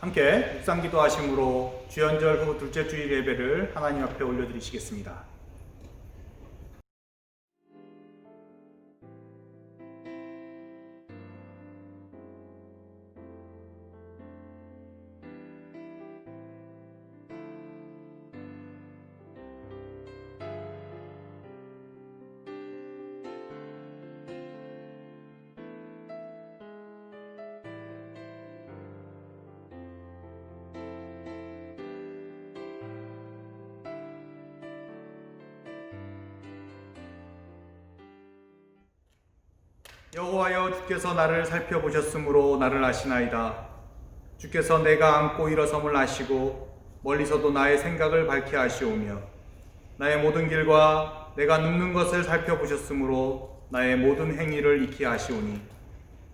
함께 묵상기도 하심으로 주연절 후 둘째 주일 예배를 하나님 앞에 올려드리시겠습니다. 여호와여, 주께서 나를 살펴보셨으므로 나를 아시나이다. 주께서 내가 앉고 일어섬을 아시고 멀리서도 나의 생각을 밝게 하시오며 나의 모든 길과 내가 눕는 것을 살펴보셨으므로 나의 모든 행위를 익히 아시오니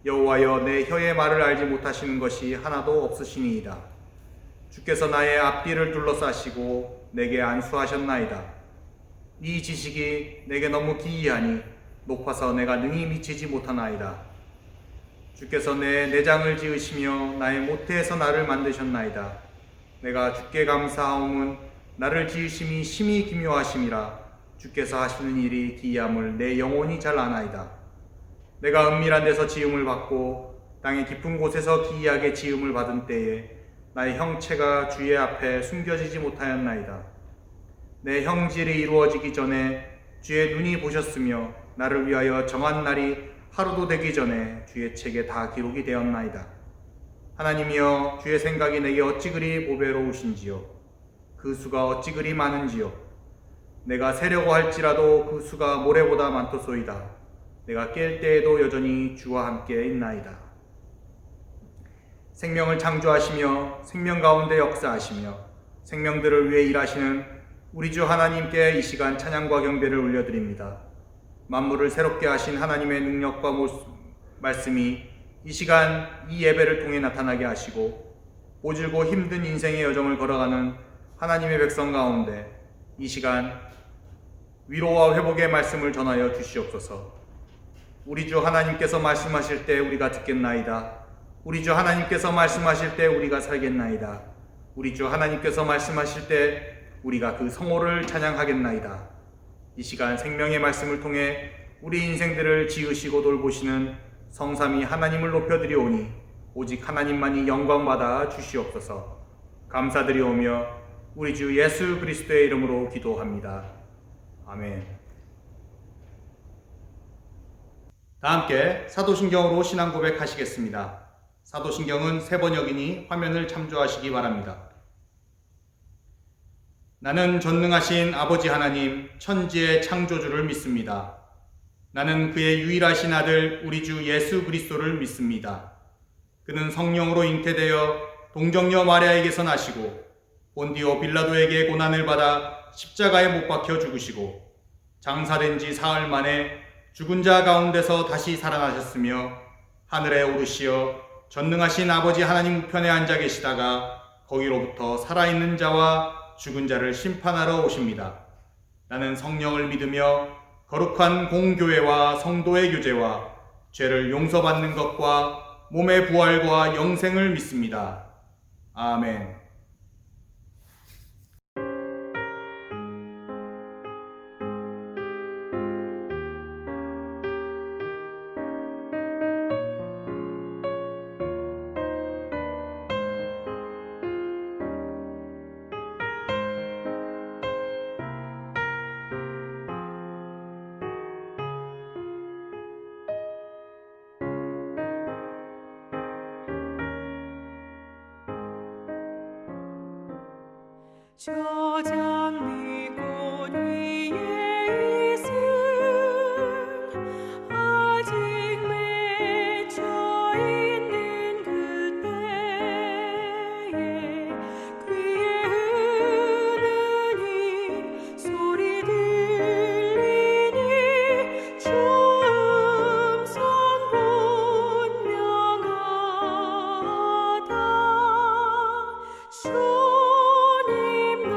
여호와여, 내 혀의 말을 알지 못하시는 것이 하나도 없으시니이다. 주께서 나의 앞뒤를 둘러싸시고 내게 안수하셨나이다. 이 지식이 내게 너무 기이하니 높아서 내가 능히 미치지 못하나이다. 주께서 내 내장을 지으시며 나의 모태에서 나를 만드셨나이다. 내가 주께 감사하옴은 나를 지으심이 심히 기묘하심이라. 주께서 하시는 일이 기이함을 내 영혼이 잘 아나이다. 내가 은밀한 데서 지음을 받고 땅의 깊은 곳에서 기이하게 지음을 받은 때에 나의 형체가 주의 앞에 숨겨지지 못하였나이다. 내 형질이 이루어지기 전에 주의 눈이 보셨으며 나를 위하여 정한 날이 하루도 되기 전에 주의 책에 다 기록이 되었나이다. 하나님이여, 주의 생각이 내게 어찌 그리 보배로우신지요. 그 수가 어찌 그리 많은지요. 내가 세려고 할지라도 그 수가 모래보다 많도소이다. 내가 깰 때에도 여전히 주와 함께 있나이다. 생명을 창조하시며 생명 가운데 역사하시며 생명들을 위해 일하시는 우리 주 하나님께 이 시간 찬양과 경배를 올려드립니다. 만물을 새롭게 하신 하나님의 능력과 말씀이 이 시간 이 예배를 통해 나타나게 하시고 보질고 힘든 인생의 여정을 걸어가는 하나님의 백성 가운데 이 시간 위로와 회복의 말씀을 전하여 주시옵소서. 우리 주 하나님께서 말씀하실 때 우리가 듣겠나이다. 우리 주 하나님께서 말씀하실 때 우리가 살겠나이다. 우리 주 하나님께서 말씀하실 때 우리가 그 성호를 찬양하겠나이다. 이 시간 생명의 말씀을 통해 우리 인생들을 지으시고 돌보시는 성삼위 하나님을 높여드리오니 오직 하나님만이 영광받아 주시옵소서. 감사드리오며 우리 주 예수 그리스도의 이름으로 기도합니다. 아멘. 다 함께 사도신경으로 신앙 고백하시겠습니다. 사도신경은 세 번역이니 화면을 참조하시기 바랍니다. 나는 전능하신 아버지 하나님, 천지의 창조주를 믿습니다. 나는 그의 유일하신 아들 우리 주 예수 그리스도를 믿습니다. 그는 성령으로 잉태되어 동정녀 마리아에게서 나시고 본디오 빌라도에게 고난을 받아 십자가에 못 박혀 죽으시고 장사된 지 사흘 만에 죽은 자 가운데서 다시 살아나셨으며 하늘에 오르시어 전능하신 아버지 하나님 우편에 앉아 계시다가 거기로부터 살아있는 자와 죽은 자를 심판하러 오십니다. 나는 성령을 믿으며 거룩한 공교회와 성도의 교제와 죄를 용서받는 것과 몸의 부활과 영생을 믿습니다. 아멘. 저 장미 꽃 위에 있음 아직 맺혀 있는 그때에 귀에 흐르는 이 소리 들리니 주음성 분명하다. 주님 나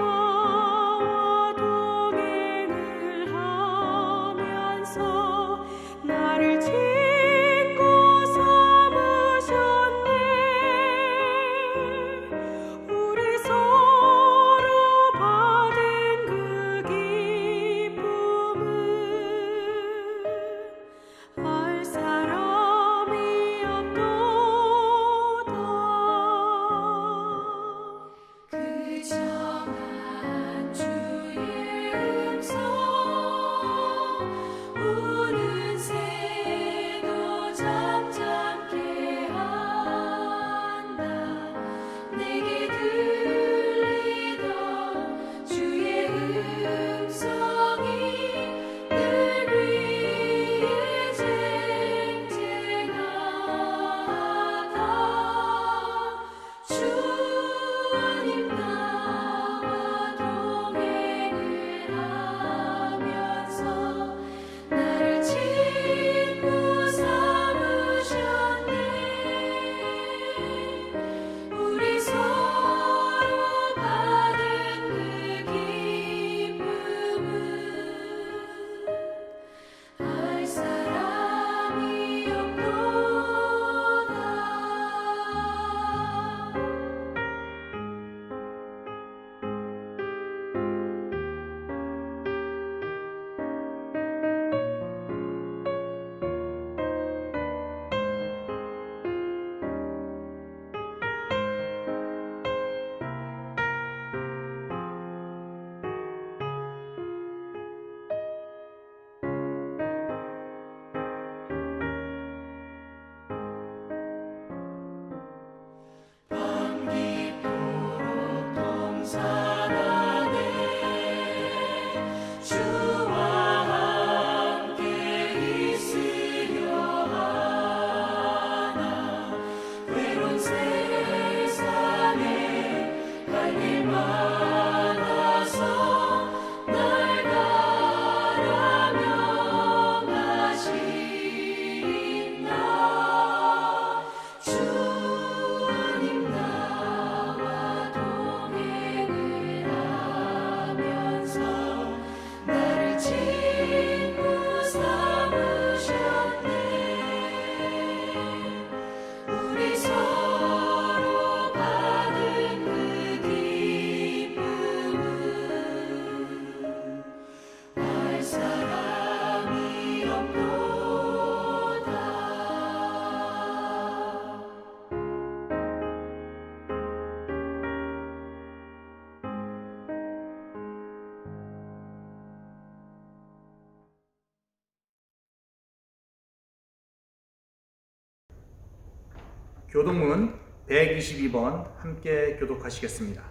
교동문 122번 함께 교독하시겠습니다.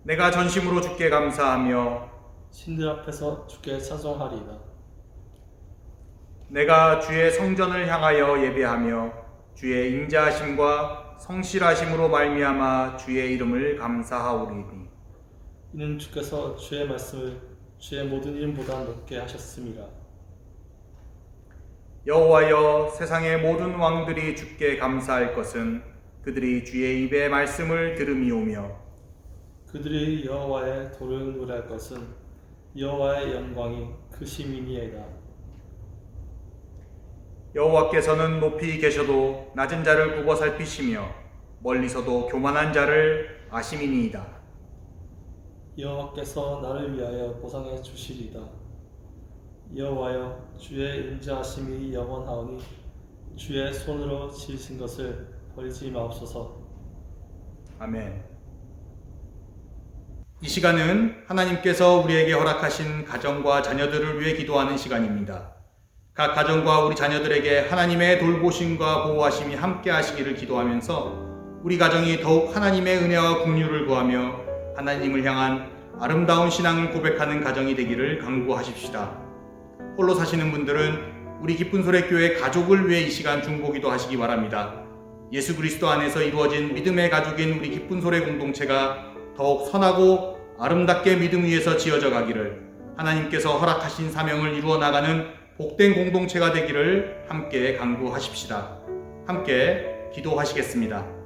내가 전심으로 주께 감사하며 신들 앞에서 주께 찬송하리이다. 내가 주의 성전을 향하여 예배하며 주의 인자하심과 성실하심으로 말미암아 주의 이름을 감사하오리니 이는 주께서 주의 말씀을 주의 모든 이름보다 높게 하셨습니다. 여호와여, 세상의 모든 왕들이 주께 감사할 것은 그들이 주의 입의 말씀을 들음이오며 그들이 여호와의 도를 노래할 것은 여호와의 영광이 크심이니이다. 여호와께서는 높이 계셔도 낮은 자를 굽어 살피시며 멀리서도 교만한 자를 아심이니이다. 여호와께서 나를 위하여 보상해 주시리이다. 여호와여, 주의 인자하심이 영원하오니 주의 손으로 지으신 것을 버리지 마옵소서. 아멘. 이 시간은 하나님께서 우리에게 허락하신 가정과 자녀들을 위해 기도하는 시간입니다. 각 가정과 우리 자녀들에게 하나님의 돌보심과 보호하심이 함께 하시기를 기도하면서 우리 가정이 더욱 하나님의 은혜와 긍휼을 구하며 하나님을 향한 아름다운 신앙을 고백하는 가정이 되기를 간구하십시다. 홀로 사시는 분들은 우리 기쁜 소리 교회 가족을 위해 이 시간 중보기도 하시기 바랍니다. 예수 그리스도 안에서 이루어진 믿음의 가족인 우리 기쁜 소리 공동체가 더욱 선하고 아름답게 믿음 위에서 지어져 가기를, 하나님께서 허락하신 사명을 이루어 나가는 복된 공동체가 되기를 함께 간구하십시다. 함께 기도하시겠습니다.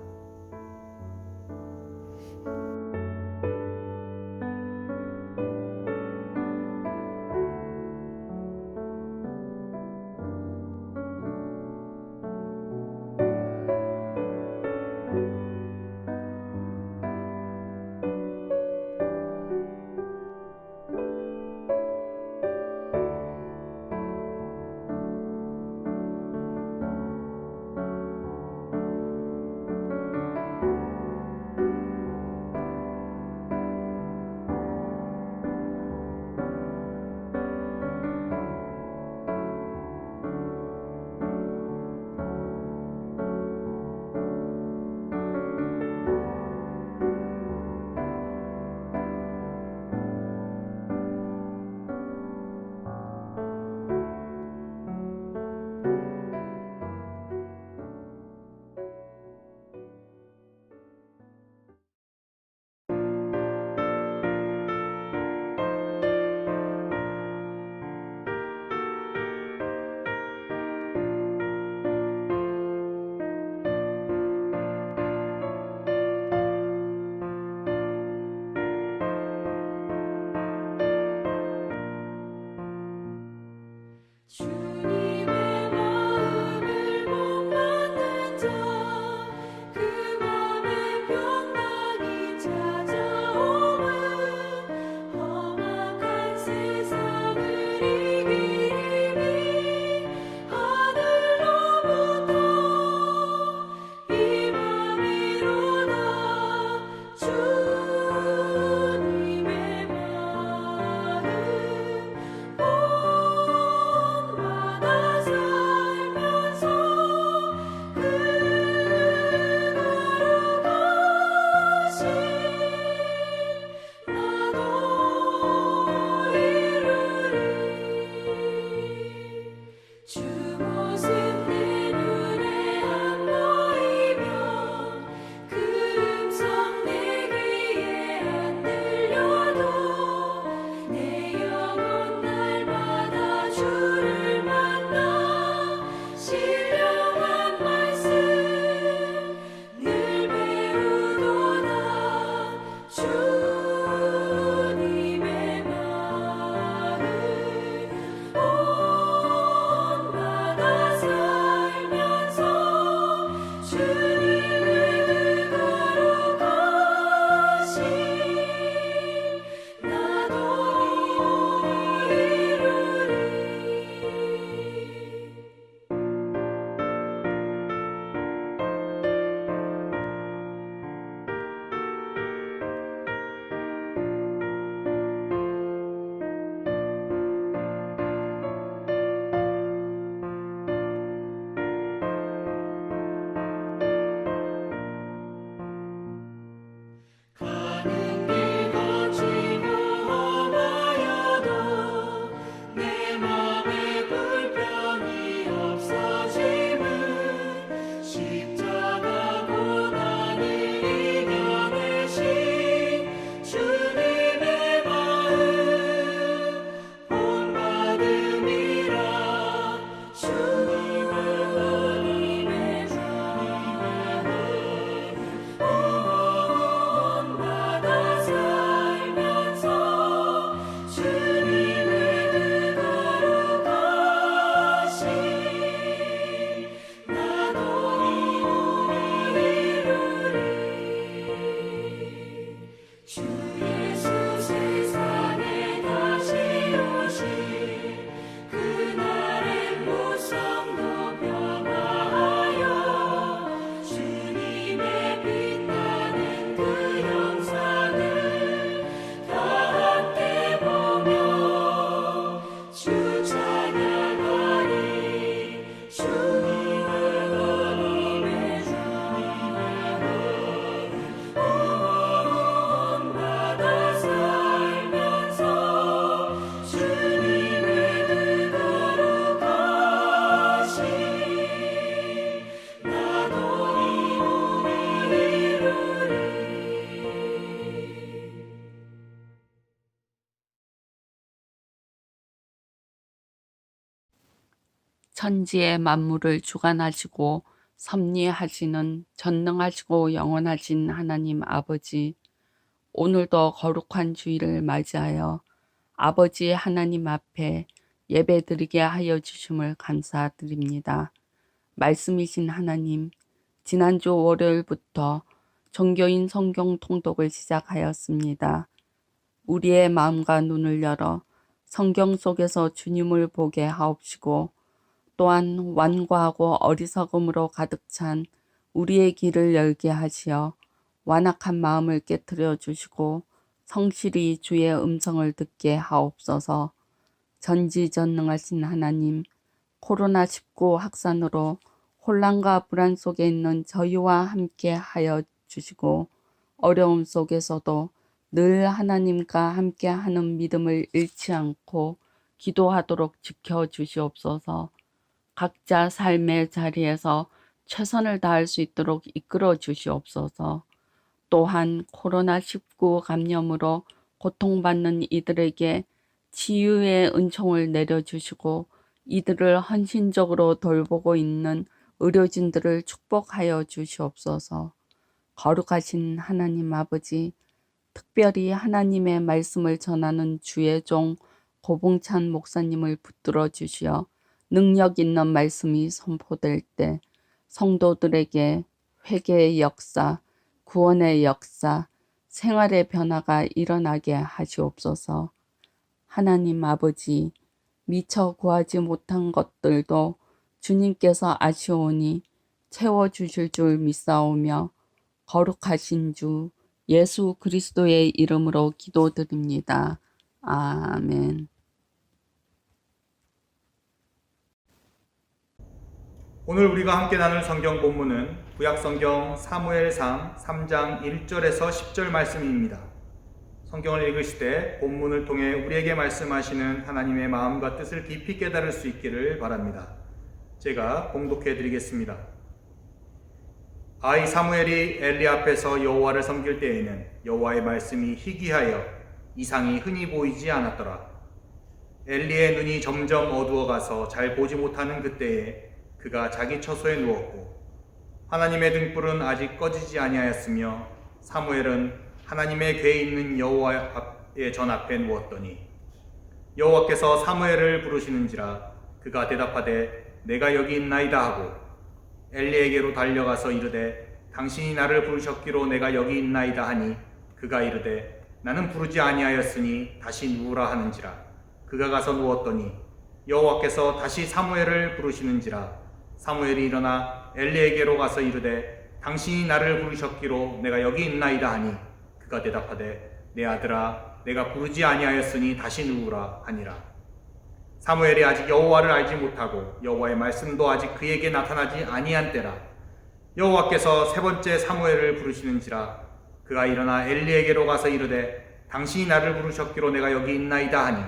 천지의 만물을 주관하시고 섭리하시는 전능하시고 영원하신 하나님 아버지, 오늘도 거룩한 주일을 맞이하여 아버지 하나님 앞에 예배드리게 하여 주심을 감사드립니다. 말씀이신 하나님, 지난주 월요일부터 종교인 성경 통독을 시작하였습니다. 우리의 마음과 눈을 열어 성경 속에서 주님을 보게 하옵시고, 또한 완고하고 어리석음으로 가득 찬 우리의 길을 열게 하시어 완악한 마음을 깨트려 주시고 성실히 주의 음성을 듣게 하옵소서. 전지전능하신 하나님, 코로나19 확산으로 혼란과 불안 속에 있는 저희와 함께 하여 주시고, 어려움 속에서도 늘 하나님과 함께 하는 믿음을 잃지 않고 기도하도록 지켜주시옵소서. 각자 삶의 자리에서 최선을 다할 수 있도록 이끌어 주시옵소서. 또한 코로나19 감염으로 고통받는 이들에게 치유의 은총을 내려주시고, 이들을 헌신적으로 돌보고 있는 의료진들을 축복하여 주시옵소서. 거룩하신 하나님 아버지, 특별히 하나님의 말씀을 전하는 주의 종 고봉찬 목사님을 붙들어 주시어 능력 있는 말씀이 선포될 때 성도들에게 회개의 역사, 구원의 역사, 생활의 변화가 일어나게 하시옵소서. 하나님 아버지, 미처 구하지 못한 것들도 주님께서 아시오니 채워주실 줄 믿사오며, 거룩하신 주 예수 그리스도의 이름으로 기도드립니다. 아멘. 오늘 우리가 함께 나눌 성경 본문은 구약성경 사무엘상 3장 1절에서 10절 말씀입니다. 성경을 읽으시되 본문을 통해 우리에게 말씀하시는 하나님의 마음과 뜻을 깊이 깨달을 수 있기를 바랍니다. 제가 봉독해 드리겠습니다. 아이 사무엘이 엘리 앞에서 여호와를 섬길 때에는 여호와의 말씀이 희귀하여 이상이 흔히 보이지 않았더라. 엘리의 눈이 점점 어두워가서 잘 보지 못하는 그때에 그가 자기 처소에 누웠고, 하나님의 등불은 아직 꺼지지 아니하였으며 사무엘은 하나님의 궤에 있는 여호와의 전 앞에 누웠더니 여호와께서 사무엘을 부르시는지라 그가 대답하되 내가 여기 있나이다 하고 엘리에게로 달려가서 이르되 당신이 나를 부르셨기로 내가 여기 있나이다 하니 그가 이르되 나는 부르지 아니하였으니 다시 누우라 하는지라. 그가 가서 누웠더니 여호와께서 다시 사무엘을 부르시는지라. 사무엘이 일어나 엘리에게로 가서 이르되 당신이 나를 부르셨기로 내가 여기 있나이다 하니 그가 대답하되 내 아들아 내가 부르지 아니하였으니 다시 누우라 하니라. 사무엘이 아직 여호와를 알지 못하고 여호와의 말씀도 아직 그에게 나타나지 아니한 때라. 여호와께서 세 번째 사무엘을 부르시는지라. 그가 일어나 엘리에게로 가서 이르되 당신이 나를 부르셨기로 내가 여기 있나이다 하니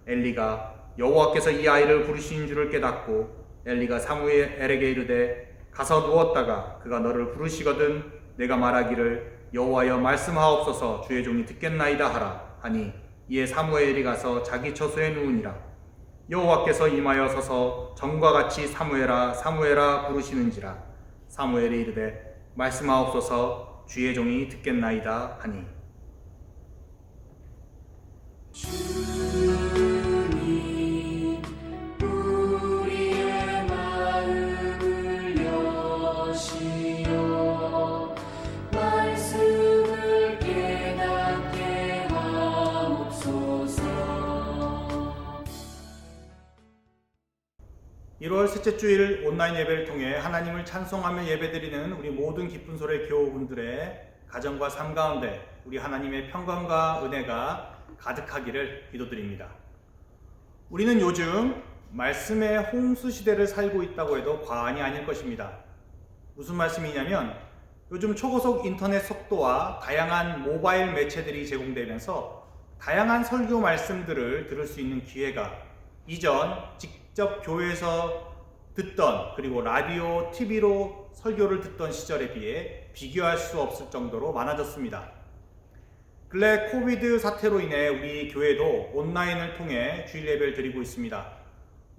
엘리가 여호와께서 이 아이를 부르신 줄을 깨닫고 엘리가 사무엘에게 이르되 가서 누웠다가 그가 너를 부르시거든 내가 말하기를 여호와여 말씀하옵소서 주의 종이 듣겠나이다 하라 하니 이에 사무엘이 가서 자기 처소에 누우니라. 여호와께서 임하여 서서 전과 같이 사무엘아 사무엘아 부르시는지라. 사무엘이 이르되 말씀하옵소서 주의 종이 듣겠나이다 하니. 주님 우리의 마음을 여시어 말씀을 깨닫게 하옵소서. 1월 셋째 주일 온라인 예배를 통해 하나님을 찬송하며 예배드리는 우리 모든 기쁜 소리 교우분들의 가정과 삶 가운데 우리 하나님의 평강과 은혜가 가득하기를 기도드립니다. 우리는 요즘 말씀의 홍수 시대를 살고 있다고 해도 과언이 아닐 것입니다. 무슨 말씀이냐면 요즘 초고속 인터넷 속도와 다양한 모바일 매체들이 제공되면서 다양한 설교 말씀들을 들을 수 있는 기회가 이전 직접 교회에서 듣던 그리고 라디오, TV로 설교를 듣던 시절에 비해 비교할 수 없을 정도로 많아졌습니다. 근래 코비드 사태로 인해 우리 교회도 온라인을 통해 주일 예배를 드리고 있습니다.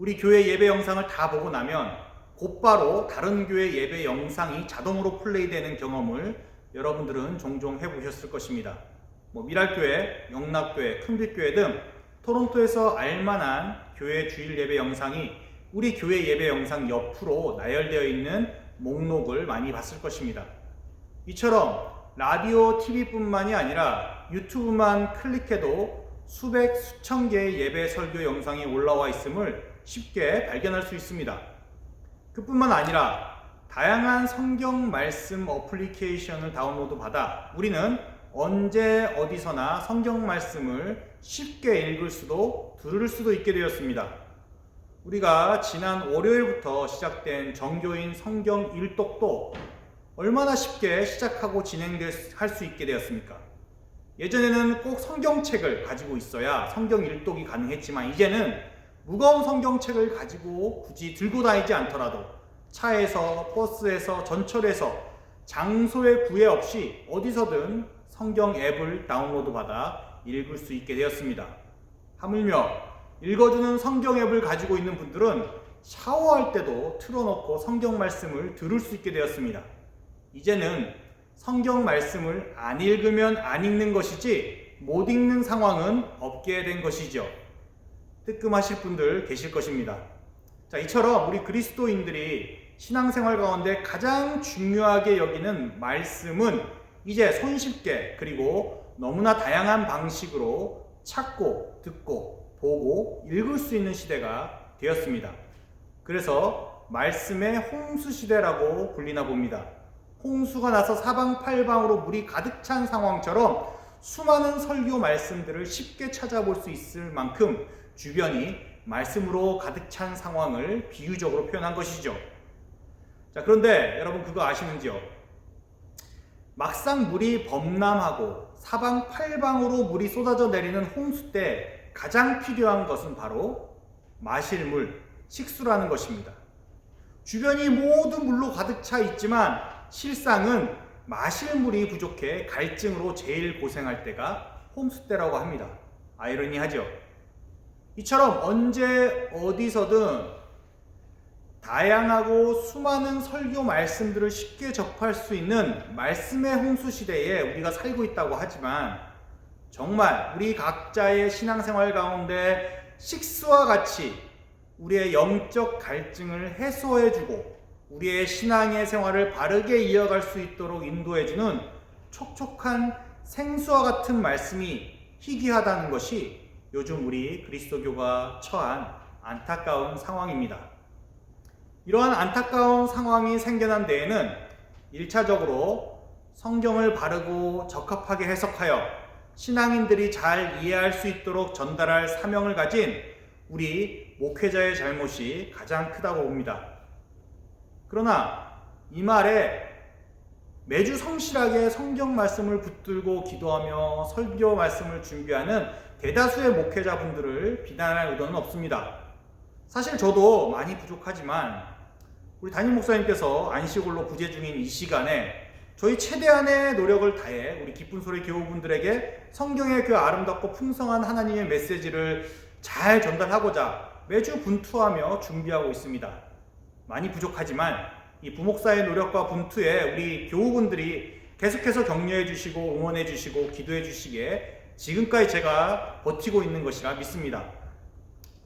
우리 교회 예배 영상을 다 보고 나면 곧바로 다른 교회 예배 영상이 자동으로 플레이되는 경험을 여러분들은 종종 해보셨을 것입니다. 미랄교회, 영락교회, 큰빛교회 등 토론토에서 알만한 교회 주일 예배 영상이 우리 교회 예배 영상 옆으로 나열되어 있는 목록을 많이 봤을 것입니다. 이처럼 라디오, TV뿐만이 아니라 유튜브만 클릭해도 수백, 수천 개의 예배 설교 영상이 올라와 있음을 쉽게 발견할 수 있습니다. 그뿐만 아니라 다양한 성경 말씀 어플리케이션을 다운로드 받아 우리는 언제 어디서나 성경 말씀을 쉽게 읽을 수도 들을 수도 있게 되었습니다. 우리가 지난 월요일부터 시작된 정교인 성경 일독도 얼마나 쉽게 시작하고 진행할 수 있게 되었습니까? 예전에는 꼭 성경책을 가지고 있어야 성경 일독이 가능했지만 이제는 무거운 성경책을 가지고 굳이 들고 다니지 않더라도 차에서, 버스에서, 전철에서 장소에 구애 없이 어디서든 성경 앱을 다운로드 받아 읽을 수 있게 되었습니다. 하물며 읽어주는 성경 앱을 가지고 있는 분들은 샤워할 때도 틀어놓고 성경 말씀을 들을 수 있게 되었습니다. 이제는 성경 말씀을 안 읽으면 안 읽는 것이지 못 읽는 상황은 없게 된 것이죠. 뜨끔하실 분들 계실 것입니다. 자, 이처럼 우리 그리스도인들이 신앙생활 가운데 가장 중요하게 여기는 말씀은 이제 손쉽게 그리고 너무나 다양한 방식으로 찾고 듣고 보고 읽을 수 있는 시대가 되었습니다. 그래서 말씀의 홍수 시대라고 불리나 봅니다. 홍수가 나서 사방팔방으로 물이 가득 찬 상황처럼 수많은 설교 말씀들을 쉽게 찾아볼 수 있을 만큼 주변이 말씀으로 가득 찬 상황을 비유적으로 표현한 것이죠. 자, 그런데 여러분 그거 아시는지요? 막상 물이 범람하고 사방팔방으로 물이 쏟아져 내리는 홍수 때 가장 필요한 것은 바로 마실 물, 식수라는 것입니다. 주변이 모두 물로 가득 차 있지만 실상은 마실 물이 부족해 갈증으로 제일 고생할 때가 홍수 때라고 합니다. 아이러니하죠? 이처럼 언제 어디서든 다양하고 수많은 설교 말씀들을 쉽게 접할 수 있는 말씀의 홍수 시대에 우리가 살고 있다고 하지만 정말 우리 각자의 신앙생활 가운데 식수와 같이 우리의 영적 갈증을 해소해주고 우리의 신앙의 생활을 바르게 이어갈 수 있도록 인도해주는 촉촉한 생수와 같은 말씀이 희귀하다는 것이 요즘 우리 그리스도교가 처한 안타까운 상황입니다. 이러한 안타까운 상황이 생겨난 데에는 1차적으로 성경을 바르고 적합하게 해석하여 신앙인들이 잘 이해할 수 있도록 전달할 사명을 가진 우리 목회자의 잘못이 가장 크다고 봅니다. 그러나 이 말에 매주 성실하게 성경 말씀을 붙들고 기도하며 설교 말씀을 준비하는 대다수의 목회자분들을 비난할 의도는 없습니다. 사실 저도 많이 부족하지만 우리 담임 목사님께서 안식일로 부재 중인 이 시간에 저희 최대한의 노력을 다해 우리 기쁜 소리 교우분들에게 성경의 그 아름답고 풍성한 하나님의 메시지를 잘 전달하고자 매주 분투하며 준비하고 있습니다. 많이 부족하지만 이 부목사의 노력과 분투에 우리 교우분들이 계속해서 격려해 주시고 응원해 주시고 기도해 주시기에 지금까지 제가 버티고 있는 것이라 믿습니다.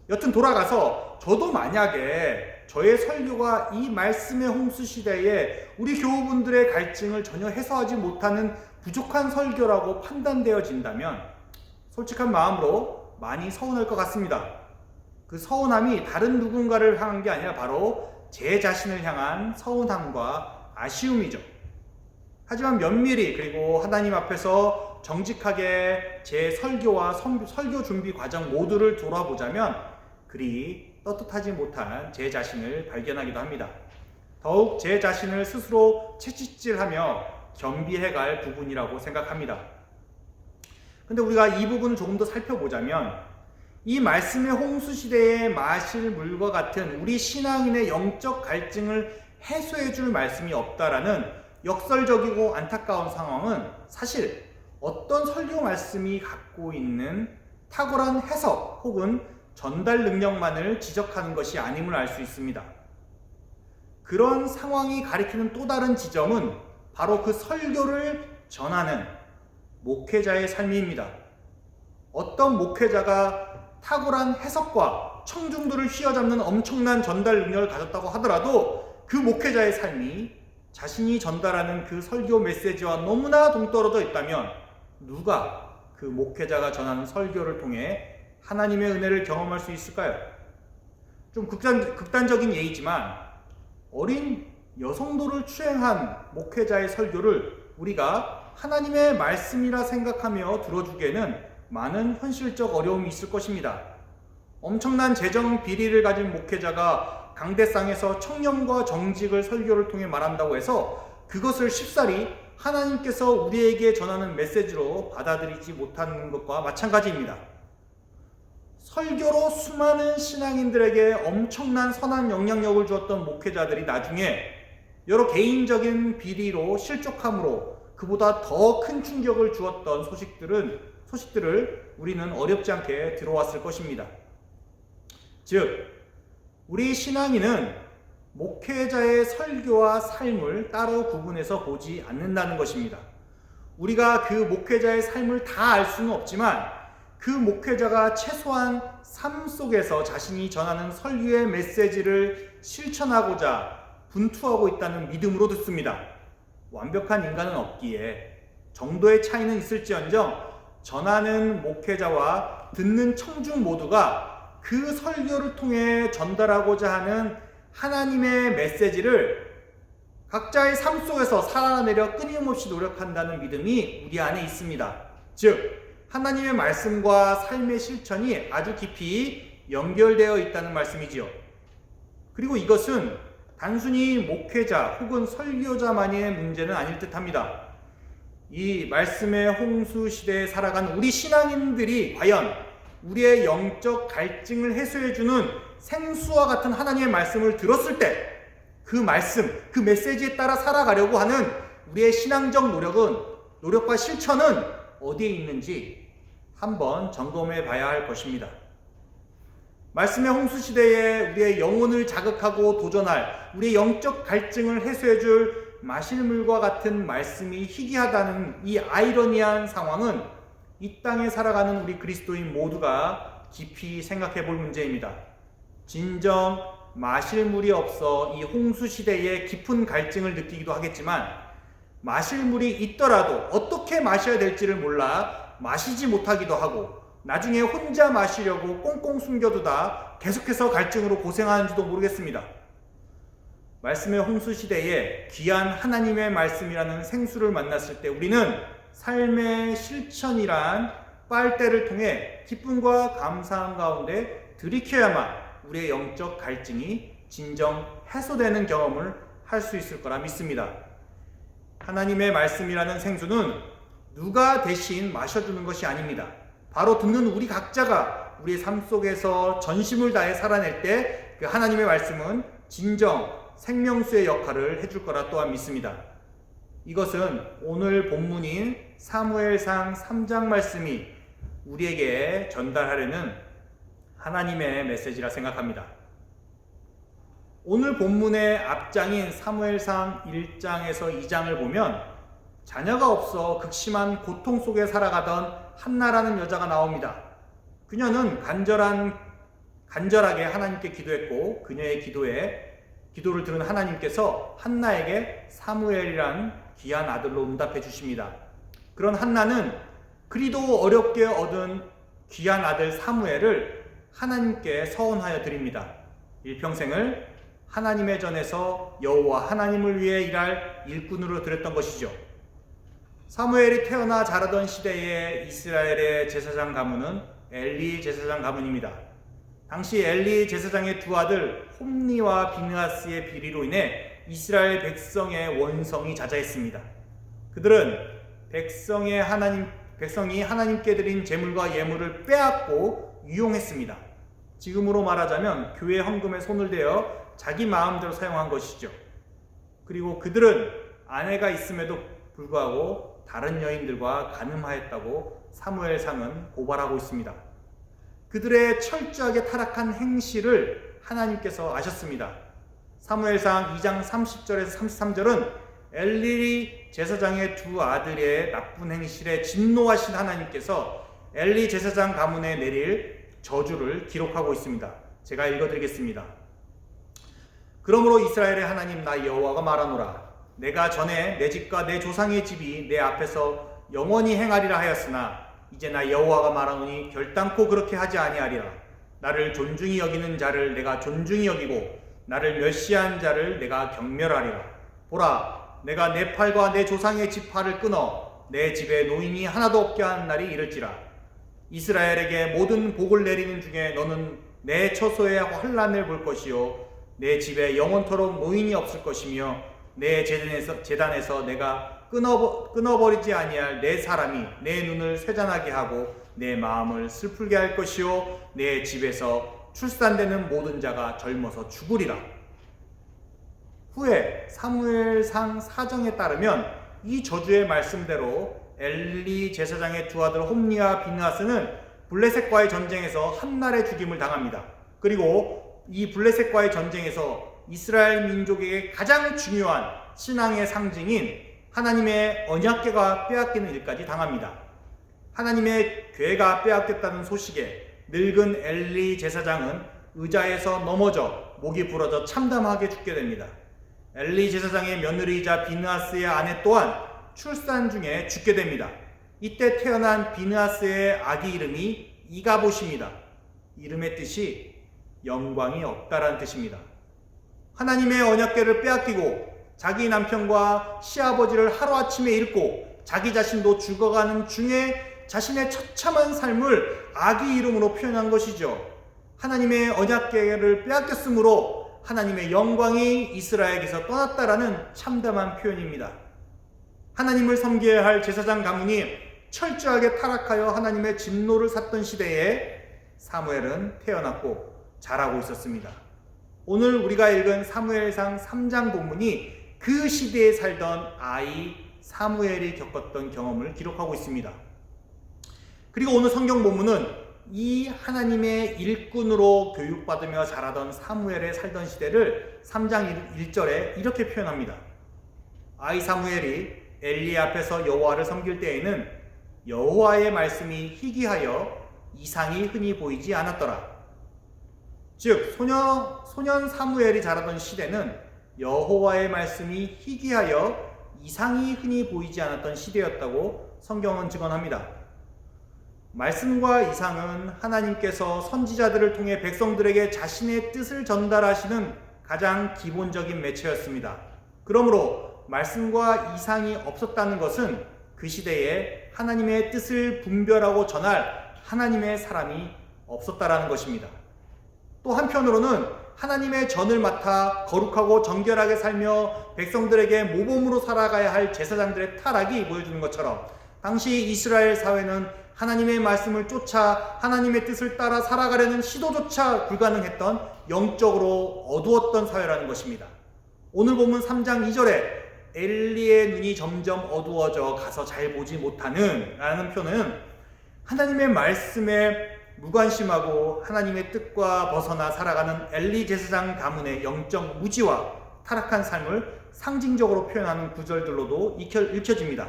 여튼 돌아가서 저도 만약에 저의 설교가 이 말씀의 홍수 시대에 우리 교우분들의 갈증을 전혀 해소하지 못하는 부족한 설교라고 판단되어진다면 솔직한 마음으로 많이 서운할 것 같습니다. 그 서운함이 다른 누군가를 향한 게 아니라 바로 제 자신을 향한 서운함과 아쉬움이죠. 하지만 면밀히 그리고 하나님 앞에서 정직하게 제 설교와 설교 준비 과정 모두를 돌아보자면 그리 떳떳하지 못한 제 자신을 발견하기도 합니다. 더욱 제 자신을 스스로 채찍질하며 겸비해갈 부분이라고 생각합니다. 근데 우리가 이 부분을 조금 더 살펴보자면 이 말씀의 홍수 시대에 마실 물과 같은 우리 신앙인의 영적 갈증을 해소해 줄 말씀이 없다라는 역설적이고 안타까운 상황은 사실 어떤 설교 말씀이 갖고 있는 탁월한 해석 혹은 전달 능력만을 지적하는 것이 아님을 알 수 있습니다. 그런 상황이 가리키는 또 다른 지점은 바로 그 설교를 전하는 목회자의 삶입니다. 어떤 목회자가 탁월한 해석과 청중들을 휘어잡는 엄청난 전달 능력을 가졌다고 하더라도 그 목회자의 삶이 자신이 전달하는 그 설교 메시지와 너무나 동떨어져 있다면 누가 그 목회자가 전하는 설교를 통해 하나님의 은혜를 경험할 수 있을까요? 좀 극단적인 예이지만 어린 여성도를 추행한 목회자의 설교를 우리가 하나님의 말씀이라 생각하며 들어주기에는 많은 현실적 어려움이 있을 것입니다. 엄청난 재정 비리를 가진 목회자가 강대상에서 청렴과 정직을 설교를 통해 말한다고 해서 그것을 쉽사리 하나님께서 우리에게 전하는 메시지로 받아들이지 못하는 것과 마찬가지입니다. 설교로 수많은 신앙인들에게 엄청난 선한 영향력을 주었던 목회자들이 나중에 여러 개인적인 비리로 실족함으로 그보다 더 큰 충격을 주었던 소식들을 우리는 어렵지 않게 들어왔을 것입니다. 즉, 우리 신앙인은 목회자의 설교와 삶을 따로 구분해서 보지 않는다는 것입니다. 우리가 그 목회자의 삶을 다 알 수는 없지만 그 목회자가 최소한 삶 속에서 자신이 전하는 설교의 메시지를 실천하고자 분투하고 있다는 믿음으로 듣습니다. 완벽한 인간은 없기에 정도의 차이는 있을지언정 전하는 목회자와 듣는 청중 모두가 그 설교를 통해 전달하고자 하는 하나님의 메시지를 각자의 삶 속에서 살아내려 끊임없이 노력한다는 믿음이 우리 안에 있습니다. 즉, 하나님의 말씀과 삶의 실천이 아주 깊이 연결되어 있다는 말씀이지요. 그리고 이것은 단순히 목회자 혹은 설교자만의 문제는 아닐 듯합니다. 이 말씀의 홍수 시대에 살아간 우리 신앙인들이 과연 우리의 영적 갈증을 해소해주는 생수와 같은 하나님의 말씀을 들었을 때 그 말씀, 그 메시지에 따라 살아가려고 하는 우리의 신앙적 노력과 실천은 어디에 있는지 한번 점검해 봐야 할 것입니다. 말씀의 홍수 시대에 우리의 영혼을 자극하고 도전할 우리의 영적 갈증을 해소해 줄 마실 물과 같은 말씀이 희귀하다는 이 아이러니한 상황은 이 땅에 살아가는 우리 그리스도인 모두가 깊이 생각해 볼 문제입니다. 진정 마실 물이 없어 이 홍수 시대에 깊은 갈증을 느끼기도 하겠지만 마실 물이 있더라도 어떻게 마셔야 될지를 몰라 마시지 못하기도 하고 나중에 혼자 마시려고 꽁꽁 숨겨두다 계속해서 갈증으로 고생하는지도 모르겠습니다. 말씀의 홍수 시대에 귀한 하나님의 말씀이라는 생수를 만났을 때 우리는 삶의 실천이란 빨대를 통해 기쁨과 감사함 가운데 들이켜야만 우리의 영적 갈증이 진정 해소되는 경험을 할 수 있을 거라 믿습니다. 하나님의 말씀이라는 생수는 누가 대신 마셔주는 것이 아닙니다. 바로 듣는 우리 각자가 우리의 삶 속에서 전심을 다해 살아낼 때 그 하나님의 말씀은 진정 생명수의 역할을 해줄 거라 또한 믿습니다. 이것은 오늘 본문인 사무엘상 3장 말씀이 우리에게 전달하려는 하나님의 메시지라 생각합니다. 오늘 본문의 앞장인 사무엘상 1장에서 2장을 보면 자녀가 없어 극심한 고통 속에 살아가던 한나라는 여자가 나옵니다. 그녀는 간절하게 하나님께 기도했고 그녀의 기도를 들은 하나님께서 한나에게 사무엘이란 귀한 아들로 응답해 주십니다. 그런 한나는 그리도 어렵게 얻은 귀한 아들 사무엘을 하나님께 서원하여 드립니다. 일평생을 하나님의 전에서 여호와 하나님을 위해 일할 일꾼으로 드렸던 것이죠. 사무엘이 태어나 자라던 시대에 이스라엘의 제사장 가문은 엘리 제사장 가문입니다. 당시 엘리 제사장의 두 아들 홈니와 비느하스의 비리로 인해 이스라엘 백성의 원성이 자자했습니다. 그들은 백성이 하나님께 드린 제물과 예물을 빼앗고 유용했습니다. 지금으로 말하자면 교회 헌금에 손을 대어 자기 마음대로 사용한 것이죠. 그리고 그들은 아내가 있음에도 불구하고 다른 여인들과 간음하였다고 사무엘상은 고발하고 있습니다. 그들의 철저하게 타락한 행실을 하나님께서 아셨습니다. 사무엘상 2장 30절에서 33절은 엘리 제사장의 두 아들의 나쁜 행실에 진노하신 하나님께서 엘리 제사장 가문에 내릴 저주를 기록하고 있습니다. 제가 읽어드리겠습니다. 그러므로 이스라엘의 하나님 나 여호와가 말하노라. 내가 전에 내 집과 내 조상의 집이 내 앞에서 영원히 행하리라 하였으나 이제 나 여호와가 말하노니 결단코 그렇게 하지 아니하리라. 나를 존중히 여기는 자를 내가 존중히 여기고 나를 멸시한 자를 내가 경멸하리라. 보라, 내가 내 팔과 내 조상의 지파를 끊어 내 집에 노인이 하나도 없게 하는 날이 이를지라. 이스라엘에게 모든 복을 내리는 중에 너는 내 처소에 환난을 볼 것이요 내 집에 영원토록 노인이 없을 것이며 내 제단에서 내가 끊어버리지 아니할 내 사람이 내 눈을 쇠잔하게 하고 내 마음을 슬프게 할 것이요 내 집에서 출산되는 모든 자가 젊어서 죽으리라. 후에 사무엘상 4장에 따르면 이 저주의 말씀대로 엘리 제사장의 두 아들 홈니와 비느하스는 블레셋과의 전쟁에서 한날의 죽임을 당합니다. 그리고 이 블레셋과의 전쟁에서 이스라엘 민족에게 가장 중요한 신앙의 상징인 하나님의 언약궤가 빼앗기는 일까지 당합니다. 하나님의 궤가 빼앗겼다는 소식에 늙은 엘리 제사장은 의자에서 넘어져 목이 부러져 참담하게 죽게 됩니다. 엘리 제사장의 며느리이자 비느하스의 아내 또한 출산 중에 죽게 됩니다. 이때 태어난 비느하스의 아기 이름이 이가봇입니다. 이름의 뜻이 영광이 없다라는 뜻입니다. 하나님의 언약궤를 빼앗기고 자기 남편과 시아버지를 하루아침에 잃고 자기 자신도 죽어가는 중에 자신의 처참한 삶을 아기 이름으로 표현한 것이죠. 하나님의 언약궤를 빼앗겼으므로 하나님의 영광이 이스라엘에게서 떠났다라는 참담한 표현입니다. 하나님을 섬겨야 할 제사장 가문이 철저하게 타락하여 하나님의 진노를 샀던 시대에 사무엘은 태어났고 자라고 있었습니다. 오늘 우리가 읽은 사무엘상 3장 본문이 그 시대에 살던 아이 사무엘이 겪었던 경험을 기록하고 있습니다. 그리고 오늘 성경 본문은 이 하나님의 일꾼으로 교육받으며 자라던 사무엘의 살던 시대를 3장 1절에 이렇게 표현합니다. 아이 사무엘이 엘리 앞에서 여호와를 섬길 때에는 여호와의 말씀이 희귀하여 이상이 흔히 보이지 않았더라. 즉 소년 사무엘이 자라던 시대는 여호와의 말씀이 희귀하여 이상이 흔히 보이지 않았던 시대였다고 성경은 증언합니다. 말씀과 이상은 하나님께서 선지자들을 통해 백성들에게 자신의 뜻을 전달하시는 가장 기본적인 매체였습니다. 그러므로 말씀과 이상이 없었다는 것은 그 시대에 하나님의 뜻을 분별하고 전할 하나님의 사람이 없었다라는 것입니다. 또 한편으로는 하나님의 전을 맡아 거룩하고 정결하게 살며 백성들에게 모범으로 살아가야 할 제사장들의 타락이 보여주는 것처럼 당시 이스라엘 사회는 하나님의 말씀을 쫓아 하나님의 뜻을 따라 살아가려는 시도조차 불가능했던 영적으로 어두웠던 사회라는 것입니다. 오늘 본문 3장 2절에 엘리의 눈이 점점 어두워져 가서 잘 보지 못하는 라는 표현은 하나님의 말씀에 무관심하고 하나님의 뜻과 벗어나 살아가는 엘리 제사장 가문의 영적 무지와 타락한 삶을 상징적으로 표현하는 구절들로도 읽혀집니다.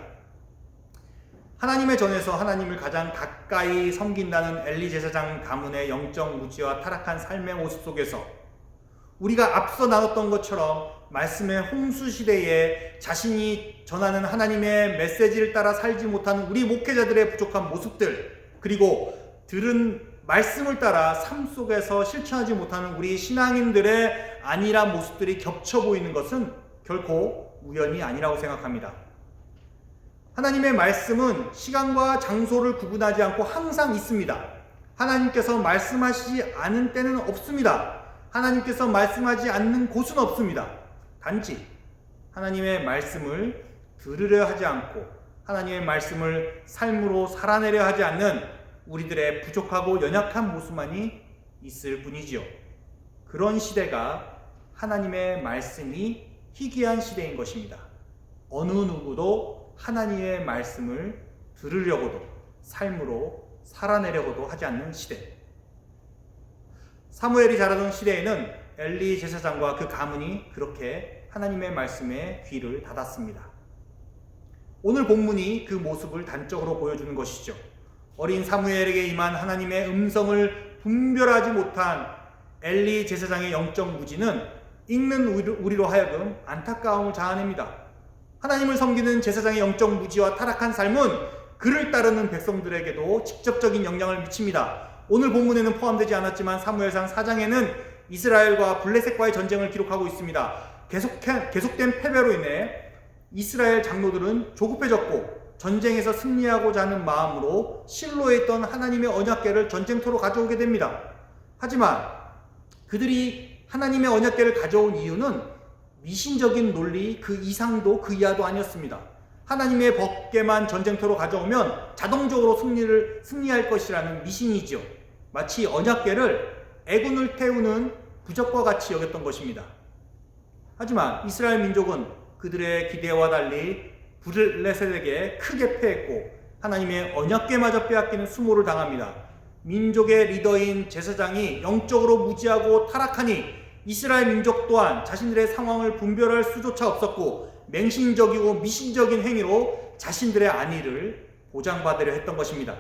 하나님의 전에서 하나님을 가장 가까이 섬긴다는 엘리 제사장 가문의 영적 무지와 타락한 삶의 모습 속에서 우리가 앞서 나눴던 것처럼 말씀의 홍수 시대에 자신이 전하는 하나님의 메시지를 따라 살지 못하는 우리 목회자들의 부족한 모습들, 그리고 들은 말씀을 따라 삶 속에서 실천하지 못하는 우리 신앙인들의 안일한 모습들이 겹쳐 보이는 것은 결코 우연이 아니라고 생각합니다. 하나님의 말씀은 시간과 장소를 구분하지 않고 항상 있습니다. 하나님께서 말씀하시지 않은 때는 없습니다. 하나님께서 말씀하지 않는 곳은 없습니다. 단지 하나님의 말씀을 들으려 하지 않고 하나님의 말씀을 삶으로 살아내려 하지 않는 우리들의 부족하고 연약한 모습만이 있을 뿐이지요. 그런 시대가 하나님의 말씀이 희귀한 시대인 것입니다. 어느 누구도 하나님의 말씀을 들으려고도 삶으로 살아내려고도 하지 않는 시대. 사무엘이 자라던 시대에는 엘리 제사장과 그 가문이 그렇게 하나님의 말씀에 귀를 닫았습니다. 오늘 본문이 그 모습을 단적으로 보여주는 것이죠. 어린 사무엘에게 임한 하나님의 음성을 분별하지 못한 엘리 제사장의 영적 무지는 읽는 우리로 하여금 안타까움을 자아냅니다. 하나님을 섬기는 제사장의 영적 무지와 타락한 삶은 그를 따르는 백성들에게도 직접적인 영향을 미칩니다. 오늘 본문에는 포함되지 않았지만 사무엘상 4장에는 이스라엘과 블레셋과의 전쟁을 기록하고 있습니다. 계속된 패배로 인해 이스라엘 장로들은 조급해졌고 전쟁에서 승리하고자 하는 마음으로 실로에 있던 하나님의 언약궤를 전쟁터로 가져오게 됩니다. 하지만 그들이 하나님의 언약궤를 가져온 이유는 미신적인 논리 그 이상도 그 이하도 아니었습니다. 하나님의 법궤만 전쟁터로 가져오면 자동적으로 승리할 것이라는 미신이죠. 마치 언약궤를 애군을 태우는 부적과 같이 여겼던 것입니다. 하지만 이스라엘 민족은 그들의 기대와 달리 블레셋에게 크게 패했고 하나님의 언약궤마저 빼앗기는 수모를 당합니다. 민족의 리더인 제사장이 영적으로 무지하고 타락하니 이스라엘 민족 또한 자신들의 상황을 분별할 수조차 없었고 맹신적이고 미신적인 행위로 자신들의 안위를 보장받으려 했던 것입니다.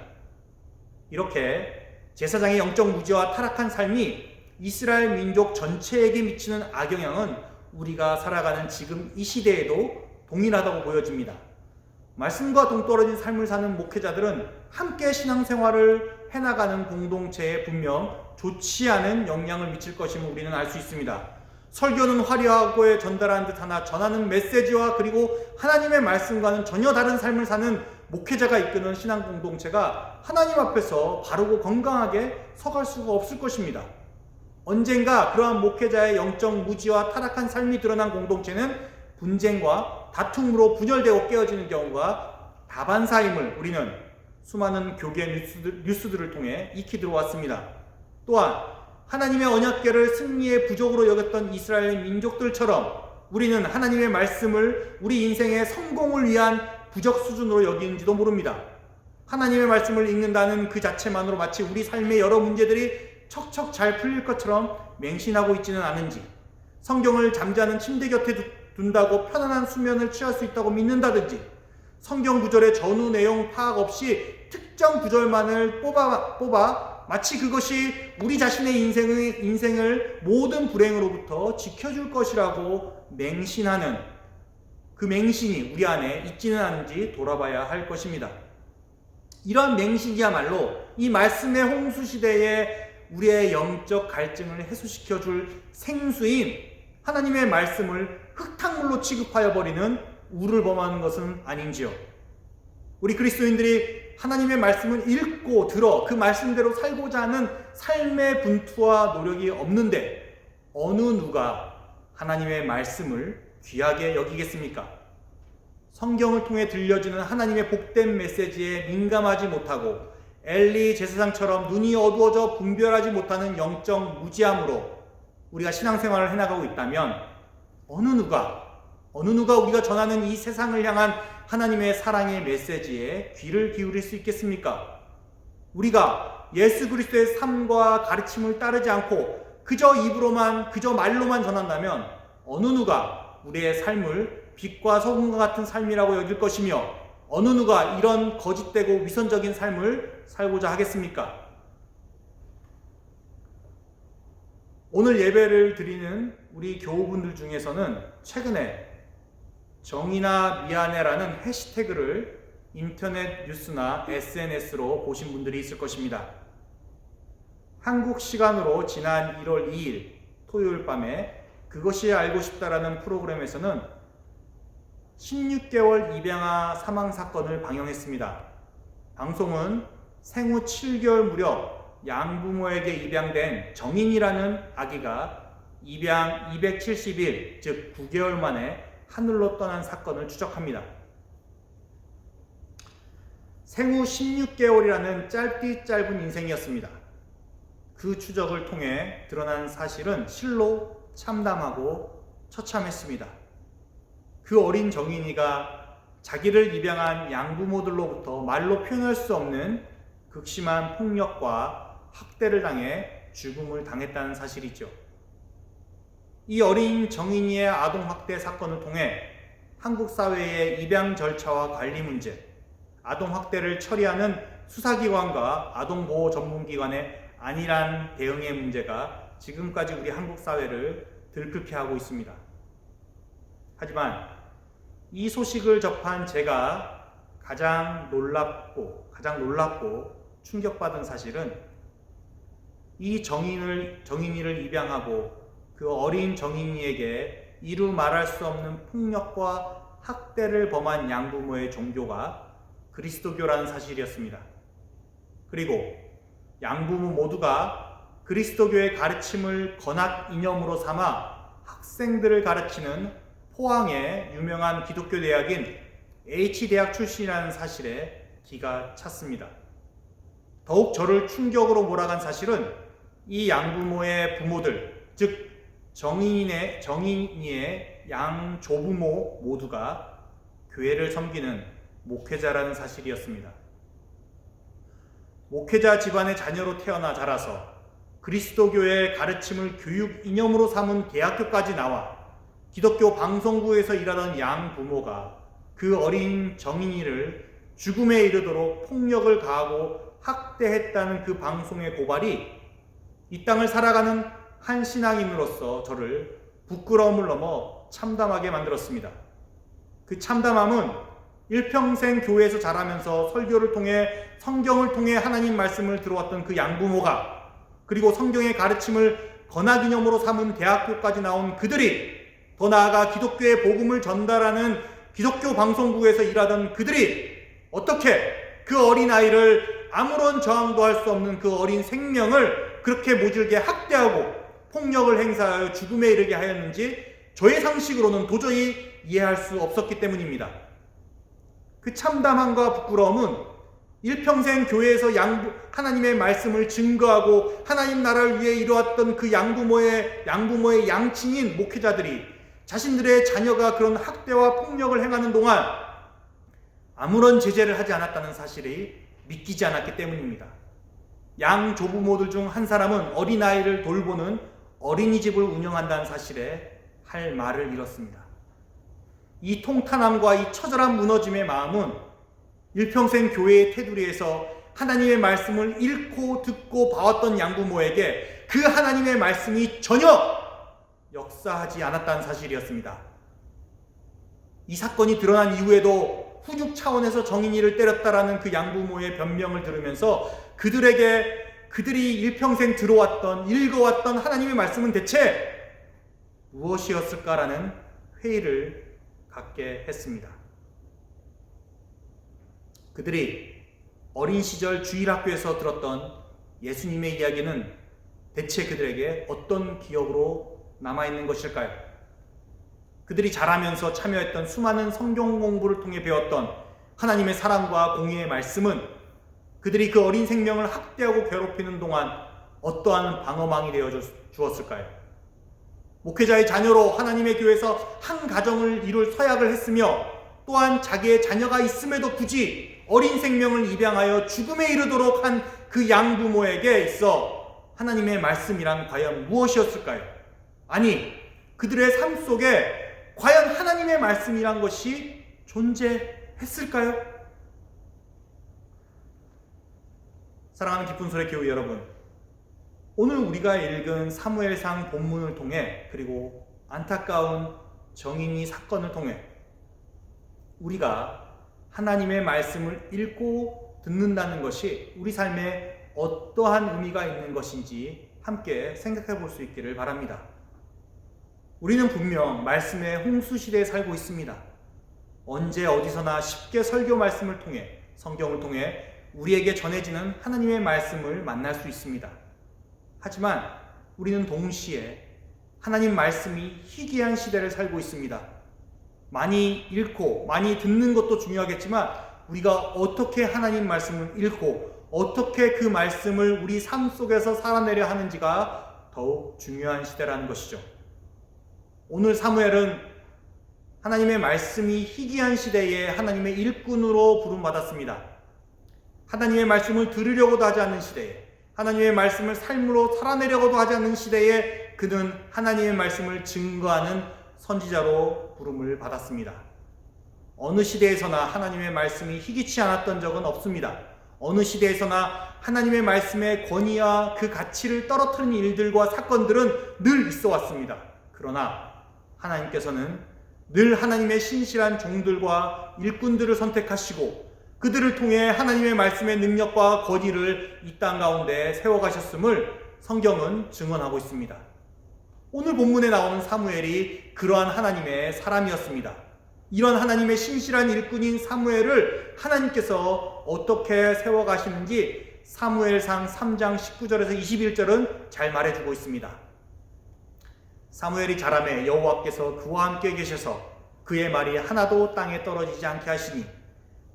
이렇게 제사장의 영적 무지와 타락한 삶이 이스라엘 민족 전체에게 미치는 악영향은 우리가 살아가는 지금 이 시대에도 동일하다고 보여집니다. 말씀과 동떨어진 삶을 사는 목회자들은 함께 신앙생활을 해나가는 공동체에 분명 좋지 않은 영향을 미칠 것임을 우리는 알 수 있습니다. 설교는 화려하고 전달하는 듯 하나 전하는 메시지와 그리고 하나님의 말씀과는 전혀 다른 삶을 사는 목회자가 이끄는 신앙 공동체가 하나님 앞에서 바르고 건강하게 서갈 수가 없을 것입니다. 언젠가 그러한 목회자의 영적 무지와 타락한 삶이 드러난 공동체는 분쟁과 다툼으로 분열되고 깨어지는 경우가 다반사임을 우리는 수많은 교계 뉴스들을 통해 익히 들어왔습니다. 또한 하나님의 언약궤를 승리의 부족으로 여겼던 이스라엘 민족들처럼 우리는 하나님의 말씀을 우리 인생의 성공을 위한 부적 수준으로 여기는지도 모릅니다. 하나님의 말씀을 읽는다는 그 자체만으로 마치 우리 삶의 여러 문제들이 척척 잘 풀릴 것처럼 맹신하고 있지는 않은지, 성경을 잠자는 침대 곁에 둔다고 편안한 수면을 취할 수 있다고 믿는다든지, 성경 구절의 전후 내용 파악 없이 특정 구절만을 뽑아 마치 그것이 우리 자신의 인생을 모든 불행으로부터 지켜줄 것이라고 맹신하는 그 맹신이 우리 안에 있지는 않은지 돌아봐야 할 것입니다. 이러한 맹신이야말로 이 말씀의 홍수시대에 우리의 영적 갈증을 해소시켜줄 생수인 하나님의 말씀을 흙탕물로 취급하여 버리는 우를 범하는 것은 아닌지요. 우리 그리스도인들이 하나님의 말씀을 읽고 들어 그 말씀대로 살고자 하는 삶의 분투와 노력이 없는데 어느 누가 하나님의 말씀을 귀하게 여기겠습니까? 성경을 통해 들려지는 하나님의 복된 메시지에 민감하지 못하고 엘리 제사장처럼 눈이 어두워져 분별하지 못하는 영적 무지함으로 우리가 신앙생활을 해나가고 있다면 어느 누가 우리가 전하는 이 세상을 향한 하나님의 사랑의 메시지에 귀를 기울일 수 있겠습니까? 우리가 예수 그리스도의 삶과 가르침을 따르지 않고 그저 입으로만, 그저 말로만 전한다면 어느 누가 우리의 삶을 빛과 소금과 같은 삶이라고 여길 것이며 어느 누가 이런 거짓되고 위선적인 삶을 살고자 하겠습니까? 오늘 예배를 드리는 우리 교우분들 중에서는 최근에 정의나 미안해라는 해시태그를 인터넷 뉴스나 SNS로 보신 분들이 있을 것입니다. 한국 시간으로 지난 1월 2일 토요일 밤에 그것이 알고 싶다라는 프로그램에서는 16개월 입양아 사망 사건을 방영했습니다. 방송은 생후 7개월 무렵 양부모에게 입양된 정인이라는 아기가 입양 270일, 즉 9개월 만에 하늘로 떠난 사건을 추적합니다. 생후 16개월이라는 짧은 인생이었습니다. 그 추적을 통해 드러난 사실은 실로 참담하고 처참했습니다. 그 어린 정인이가 자기를 입양한 양부모들로부터 말로 표현할 수 없는 극심한 폭력과 학대를 당해 죽음을 당했다는 사실이죠. 이 어린 정인이의 아동학대 사건을 통해 한국 사회의 입양 절차와 관리 문제, 아동학대를 처리하는 수사기관과 아동보호 전문기관의 안일한 대응의 문제가 지금까지 우리 한국 사회를 들끓게 하고 있습니다. 하지만 이 소식을 접한 제가 가장 놀랍고 충격받은 사실은 이 정인이를 입양하고 그 어린 정인이에게 이루 말할 수 없는 폭력과 학대를 범한 양부모의 종교가 그리스도교라는 사실이었습니다. 그리고 양부모 모두가 그리스도교의 가르침을 건학 이념으로 삼아 학생들을 가르치는 포항의 유명한 기독교 대학인 H대학 출신이라는 사실에 기가 찼습니다. 더욱 저를 충격으로 몰아간 사실은 이 양부모의 부모들, 즉 정인이의 양조부모 모두가 교회를 섬기는 목회자라는 사실이었습니다. 목회자 집안의 자녀로 태어나 자라서 그리스도교의 가르침을 교육 이념으로 삼은 대학교까지 나와 기독교 방송국에서 일하던 양부모가 그 어린 정인이를 죽음에 이르도록 폭력을 가하고 학대했다는 그 방송의 고발이 이 땅을 살아가는 한 신앙인으로서 저를 부끄러움을 넘어 참담하게 만들었습니다. 그 참담함은 일평생 교회에서 자라면서 설교를 통해 성경을 통해 하나님 말씀을 들어왔던 그 양부모가, 그리고 성경의 가르침을 건학이념으로 삼은 대학교까지 나온 그들이, 더 나아가 기독교의 복음을 전달하는 기독교 방송국에서 일하던 그들이 어떻게 그 어린아이를, 아무런 저항도 할 수 없는 그 어린 생명을 그렇게 모질게 학대하고 폭력을 행사하여 죽음에 이르게 하였는지 저의 상식으로는 도저히 이해할 수 없었기 때문입니다. 그 참담함과 부끄러움은 일평생 교회에서 하나님의 말씀을 증거하고 하나님 나라를 위해 이루었던 그 양부모의 양친인 목회자들이 자신들의 자녀가 그런 학대와 폭력을 행하는 동안 아무런 제재를 하지 않았다는 사실이 믿기지 않았기 때문입니다. 양조부모들 중 한 사람은 어린아이를 돌보는 어린이집을 운영한다는 사실에 할 말을 잃었습니다. 이 통탄함과 이 처절한 무너짐의 마음은 일평생 교회의 테두리에서 하나님의 말씀을 읽고 듣고 봐왔던 양부모에게 그 하나님의 말씀이 전혀 역사하지 않았다는 사실이었습니다. 이 사건이 드러난 이후에도 후juk 차원에서 정인이를 때렸다라는 그 양부모의 변명을 들으면서 그들이 일평생 들어왔던, 읽어왔던 하나님의 말씀은 대체 무엇이었을까라는 회의를 갖게 했습니다. 그들이 어린 시절 주일학교에서 들었던 예수님의 이야기는 대체 그들에게 어떤 기억으로 남아있는 것일까요? 그들이 자라면서 참여했던 수많은 성경 공부를 통해 배웠던 하나님의 사랑과 공의의 말씀은 그들이 그 어린 생명을 학대하고 괴롭히는 동안 어떠한 방어망이 되어 주었을까요? 목회자의 자녀로 하나님의 교회에서 한 가정을 이룰 서약을 했으며 또한 자기의 자녀가 있음에도 굳이 어린 생명을 입양하여 죽음에 이르도록 한 그 양부모에게 있어 하나님의 말씀이란 과연 무엇이었을까요? 아니, 그들의 삶 속에 과연 하나님의 말씀이란 것이 존재했을까요? 사랑하는 깊은 소리 교회 여러분, 오늘 우리가 읽은 사무엘상 본문을 통해, 그리고 안타까운 정인이 사건을 통해 우리가 하나님의 말씀을 읽고 듣는다는 것이 우리 삶에 어떠한 의미가 있는 것인지 함께 생각해 볼 수 있기를 바랍니다. 우리는 분명 말씀의 홍수시대에 살고 있습니다. 언제 어디서나 쉽게 설교 말씀을 통해, 성경을 통해 우리에게 전해지는 하나님의 말씀을 만날 수 있습니다. 하지만 우리는 동시에 하나님 말씀이 희귀한 시대를 살고 있습니다. 많이 읽고 많이 듣는 것도 중요하겠지만 우리가 어떻게 하나님 말씀을 읽고 어떻게 그 말씀을 우리 삶 속에서 살아내려 하는지가 더욱 중요한 시대라는 것이죠. 오늘 사무엘은 하나님의 말씀이 희귀한 시대에 하나님의 일꾼으로 부름받았습니다. 하나님의 말씀을 들으려고도 하지 않는 시대에, 하나님의 말씀을 삶으로 살아내려고도 하지 않는 시대에 그는 하나님의 말씀을 증거하는 선지자로 부름을 받았습니다. 어느 시대에서나 하나님의 말씀이 희귀치 않았던 적은 없습니다. 어느 시대에서나 하나님의 말씀의 권위와 그 가치를 떨어뜨리는 일들과 사건들은 늘 있어 왔습니다. 그러나 하나님께서는 늘 하나님의 신실한 종들과 일꾼들을 선택하시고 그들을 통해 하나님의 말씀의 능력과 권위를 이 땅 가운데 세워가셨음을 성경은 증언하고 있습니다. 오늘 본문에 나오는 사무엘이 그러한 하나님의 사람이었습니다. 이런 하나님의 신실한 일꾼인 사무엘을 하나님께서 어떻게 세워가시는지 사무엘상 3장 19절에서 21절은 잘 말해주고 있습니다. 사무엘이 자라매 여호와께서 그와 함께 계셔서 그의 말이 하나도 땅에 떨어지지 않게 하시니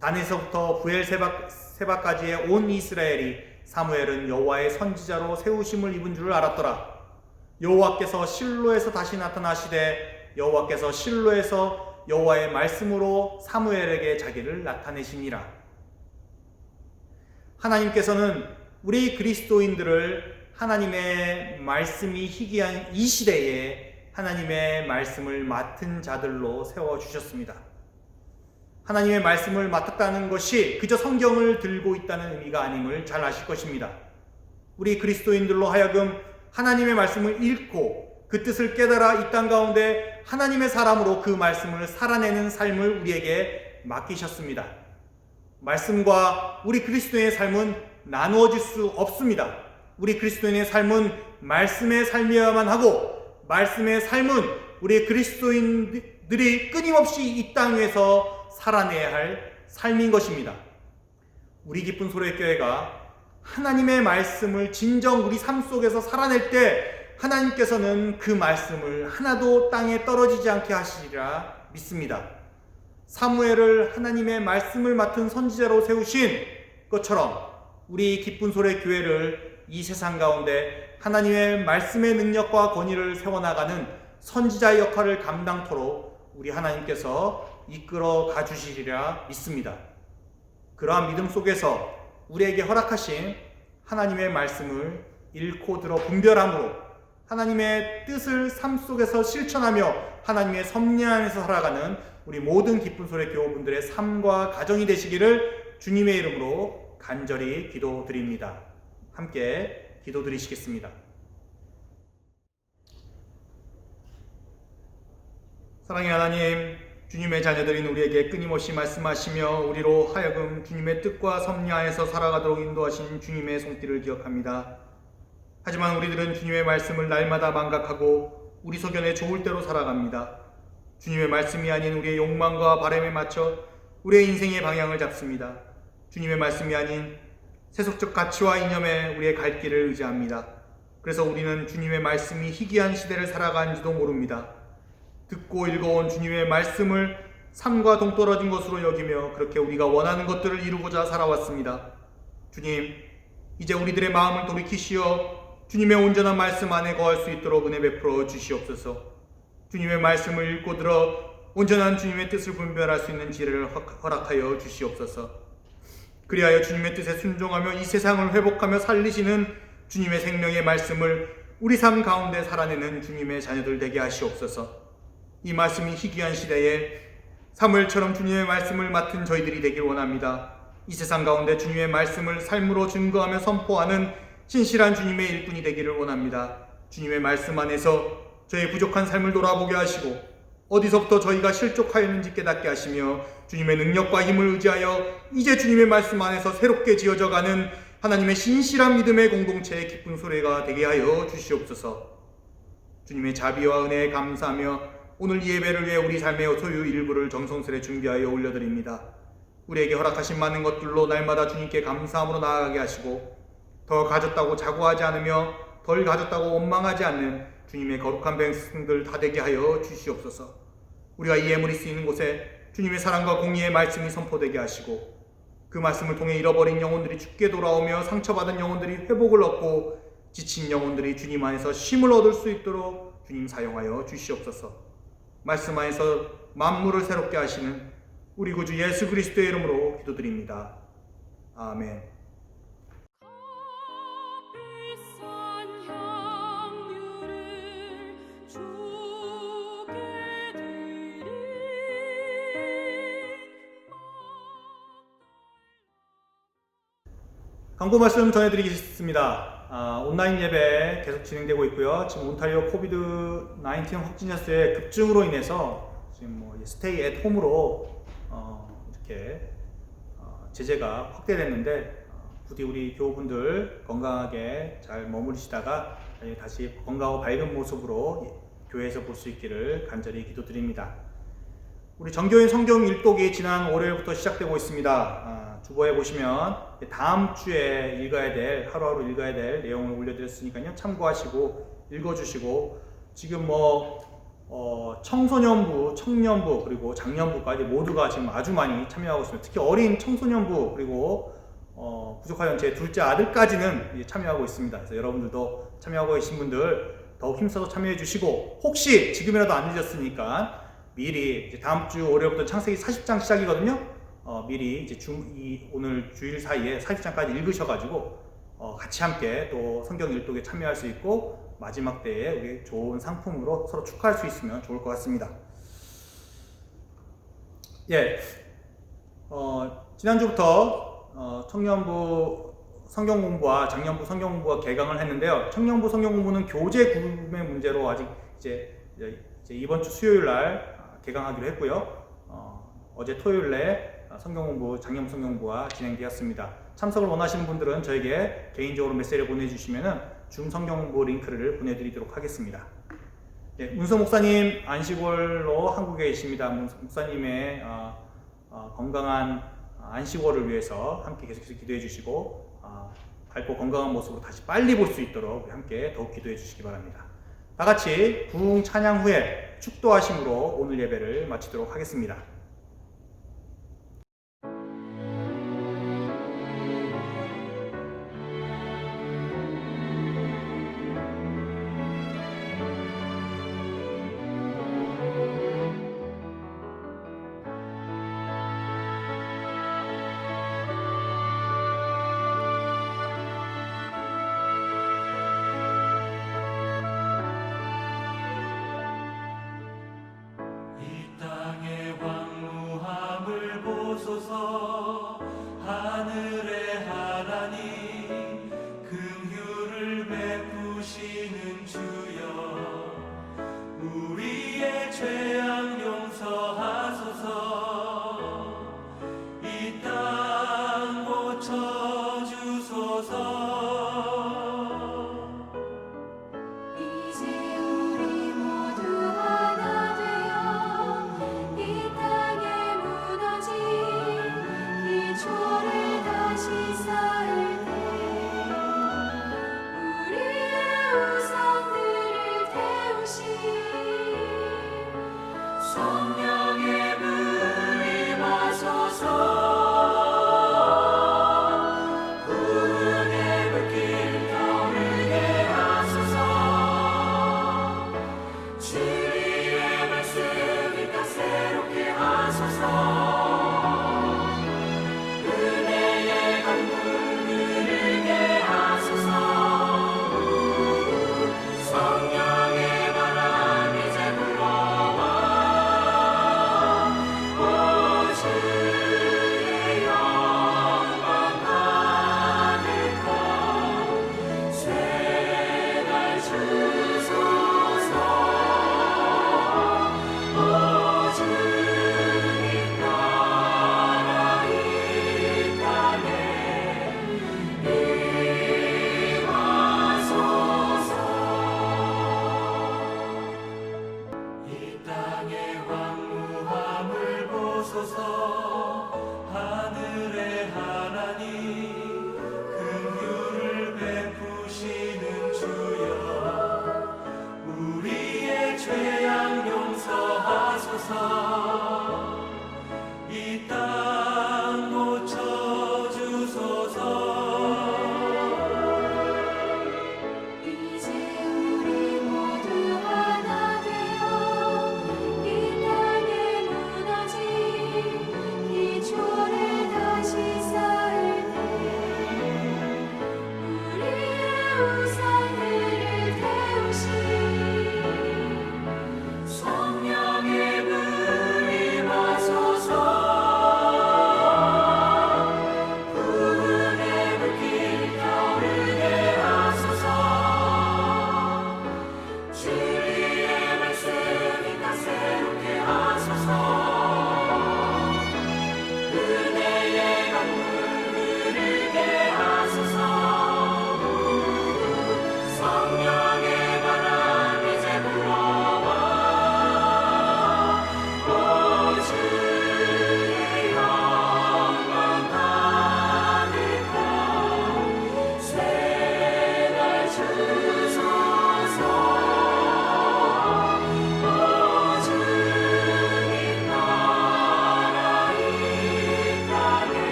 단에서부터 부엘세바까지의 온 이스라엘이 사무엘은 여호와의 선지자로 세우심을 입은 줄을 알았더라. 여호와께서 실로에서 다시 나타나시되 여호와께서 실로에서 여호와의 말씀으로 사무엘에게 자기를 나타내시니라. 하나님께서는 우리 그리스도인들을 하나님의 말씀이 희귀한 이 시대에 하나님의 말씀을 맡은 자들로 세워주셨습니다. 하나님의 말씀을 맡았다는 것이 그저 성경을 들고 있다는 의미가 아님을 잘 아실 것입니다. 우리 그리스도인들로 하여금 하나님의 말씀을 읽고 그 뜻을 깨달아 이 땅 가운데 하나님의 사람으로 그 말씀을 살아내는 삶을 우리에게 맡기셨습니다. 말씀과 우리 그리스도인의 삶은 나누어질 수 없습니다. 우리 그리스도인의 삶은 말씀의 삶이어야만 하고 말씀의 삶은 우리 그리스도인들이 끊임없이 이 땅 위에서 살아내야 할 삶인 것입니다. 우리 기쁜 소리의 교회가 하나님의 말씀을 진정 우리 삶 속에서 살아낼 때 하나님께서는 그 말씀을 하나도 땅에 떨어지지 않게 하시리라 믿습니다. 사무엘을 하나님의 말씀을 맡은 선지자로 세우신 것처럼 우리 기쁜 소리의 교회를 이 세상 가운데 하나님의 말씀의 능력과 권위를 세워나가는 선지자의 역할을 감당토록 우리 하나님께서 이끌어 가주시리라 믿습니다. 그러한 믿음 속에서 우리에게 허락하신 하나님의 말씀을 읽고 들어 분별함으로 하나님의 뜻을 삶 속에서 실천하며 하나님의 섭리 안에서 살아가는 우리 모든 기쁜 소리 교우분들의 삶과 가정이 되시기를 주님의 이름으로 간절히 기도드립니다. 함께 기도드리시겠습니다. 사랑의 하나님, 주님의 자녀들인 우리에게 끊임없이 말씀하시며 우리로 하여금 주님의 뜻과 섭리 안에서 살아가도록 인도하신 주님의 손길을 기억합니다. 하지만 우리들은 주님의 말씀을 날마다 망각하고 우리 소견에 좋을 대로 살아갑니다. 주님의 말씀이 아닌 우리의 욕망과 바람에 맞춰 우리의 인생의 방향을 잡습니다. 주님의 말씀이 아닌 세속적 가치와 이념에 우리의 갈 길을 의지합니다. 그래서 우리는 주님의 말씀이 희귀한 시대를 살아간지도 모릅니다. 듣고 읽어온 주님의 말씀을 삶과 동떨어진 것으로 여기며 그렇게 우리가 원하는 것들을 이루고자 살아왔습니다. 주님, 이제 우리들의 마음을 돌이키시어 주님의 온전한 말씀 안에 거할 수 있도록 은혜 베풀어 주시옵소서. 주님의 말씀을 읽고 들어 온전한 주님의 뜻을 분별할 수 있는 지혜를 허락하여 주시옵소서. 그리하여 주님의 뜻에 순종하며 이 세상을 회복하며 살리시는 주님의 생명의 말씀을 우리 삶 가운데 살아내는 주님의 자녀들 되게 하시옵소서. 이 말씀이 희귀한 시대에 사무엘처럼 주님의 말씀을 맡은 저희들이 되길 원합니다. 이 세상 가운데 주님의 말씀을 삶으로 증거하며 선포하는 신실한 주님의 일꾼이 되기를 원합니다. 주님의 말씀 안에서 저희의 부족한 삶을 돌아보게 하시고 어디서부터 저희가 실족하였는지 깨닫게 하시며 주님의 능력과 힘을 의지하여 이제 주님의 말씀 안에서 새롭게 지어져가는 하나님의 신실한 믿음의 공동체의 기쁜 소리가 되게 하여 주시옵소서. 주님의 자비와 은혜에 감사하며 오늘 이 예배를 위해 우리 삶의 소유 일부를 정성스레 준비하여 올려드립니다. 우리에게 허락하신 많은 것들로 날마다 주님께 감사함으로 나아가게 하시고 더 가졌다고 자고하지 않으며 덜 가졌다고 원망하지 않는 주님의 거룩한 백성들 다 되게 하여 주시옵소서. 우리가 이 예물이 쓰이는 곳에 주님의 사랑과 공의의 말씀이 선포되게 하시고 그 말씀을 통해 잃어버린 영혼들이 주께 돌아오며 상처받은 영혼들이 회복을 얻고 지친 영혼들이 주님 안에서 쉼을 얻을 수 있도록 주님 사용하여 주시옵소서. 말씀 안에서 만물을 새롭게 하시는 우리 구주 예수 그리스도의 이름으로 기도드립니다. 아멘. 광고 말씀 전해드리겠습니다. 온라인 예배 계속 진행되고 있고요. 지금 온타리오 코비드-19 확진자 수의 급증으로 인해서 지금 뭐 스테이 앳 홈으로 이렇게 제재가 확대됐는데 부디 우리 교우분들 건강하게 잘 머무르시다가 다시 건강하고 밝은 모습으로 교회에서 볼 수 있기를 간절히 기도드립니다. 우리 정교인 성경 일독이 지난 월요일부터 시작되고 있습니다. 주보에 보시면 다음 주에 읽어야 될, 하루하루 읽어야 될 내용을 올려드렸으니까요. 참고하시고 읽어주시고, 지금 청소년부, 청년부, 그리고 장년부까지 모두가 지금 아주 많이 참여하고 있습니다. 특히 어린 청소년부, 그리고 부족하면 제 둘째 아들까지는 참여하고 있습니다. 그래서 여러분들도 참여하고 계신 분들 더욱 힘써서 참여해 주시고, 혹시 지금이라도 안 늦었으니까 미리 이제 다음 주 월요일부터 창세기 40장 시작이거든요. 미리 이제 오늘 주일 사이에 40장까지 읽으셔가지고 같이 함께 또 성경 일독에 참여할 수 있고, 마지막 때에 우리 좋은 상품으로 서로 축하할 수 있으면 좋을 것 같습니다. 예, 지난주부터 청년부 성경 공부와 장년부 성경 공부가 개강을 했는데요. 청년부 성경 공부는 교재 구매 문제로 아직 이제 이번 주 수요일 날 개강하기로 했고요. 어제 토요일 날 성경 공부, 장년부 성경 공부가 진행되었습니다. 참석을 원하시는 분들은 저에게 개인적으로 메시지를 보내주시면은 줌 성경 공부 링크를 보내드리도록 하겠습니다. 네, 문서 목사님 안식월로 한국에 계십니다. 목사님의 건강한 안식월을 위해서 함께 계속해서 기도해 주시고, 밝고 건강한 모습으로 다시 빨리 볼 수 있도록 함께 더욱 기도해 주시기 바랍니다. 다 같이 부흥 찬양 후에 축도하심으로 오늘 예배를 마치도록 하겠습니다. 하늘의 하나님 긍휼을 베푸시는 주여 우리의 죄악 용서하소서 이 땅 고쳐주소서 이제 우리 모두 하나 되어 이 땅에 무너진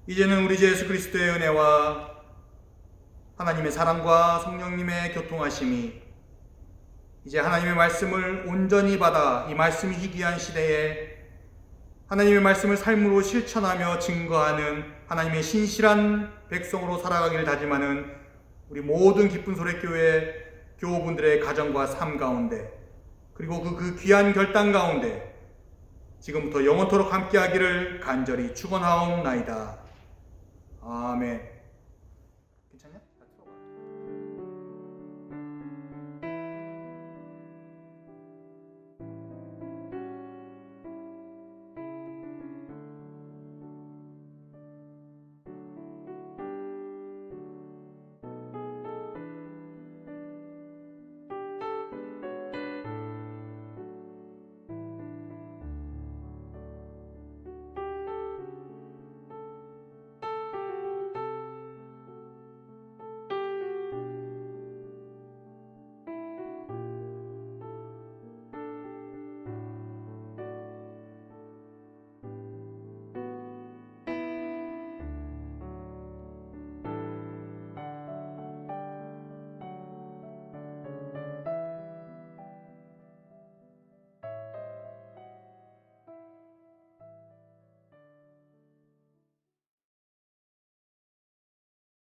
이제는 우리 주 예수 그리스도의 은혜와 하나님의 사랑과 성령님의 교통하심이 이제 하나님의 말씀을 온전히 받아 이 말씀이 희귀한 시대에 하나님의 말씀을 삶으로 실천하며 증거하는 하나님의 신실한 백성으로 살아가기를 다짐하는 우리 모든 기쁜 소리교회 교우분들의 가정과 삶 가운데 그리고 그 귀한 결단 가운데 지금부터 영원토록 함께하기를 간절히 축원하옵나이다. 아멘.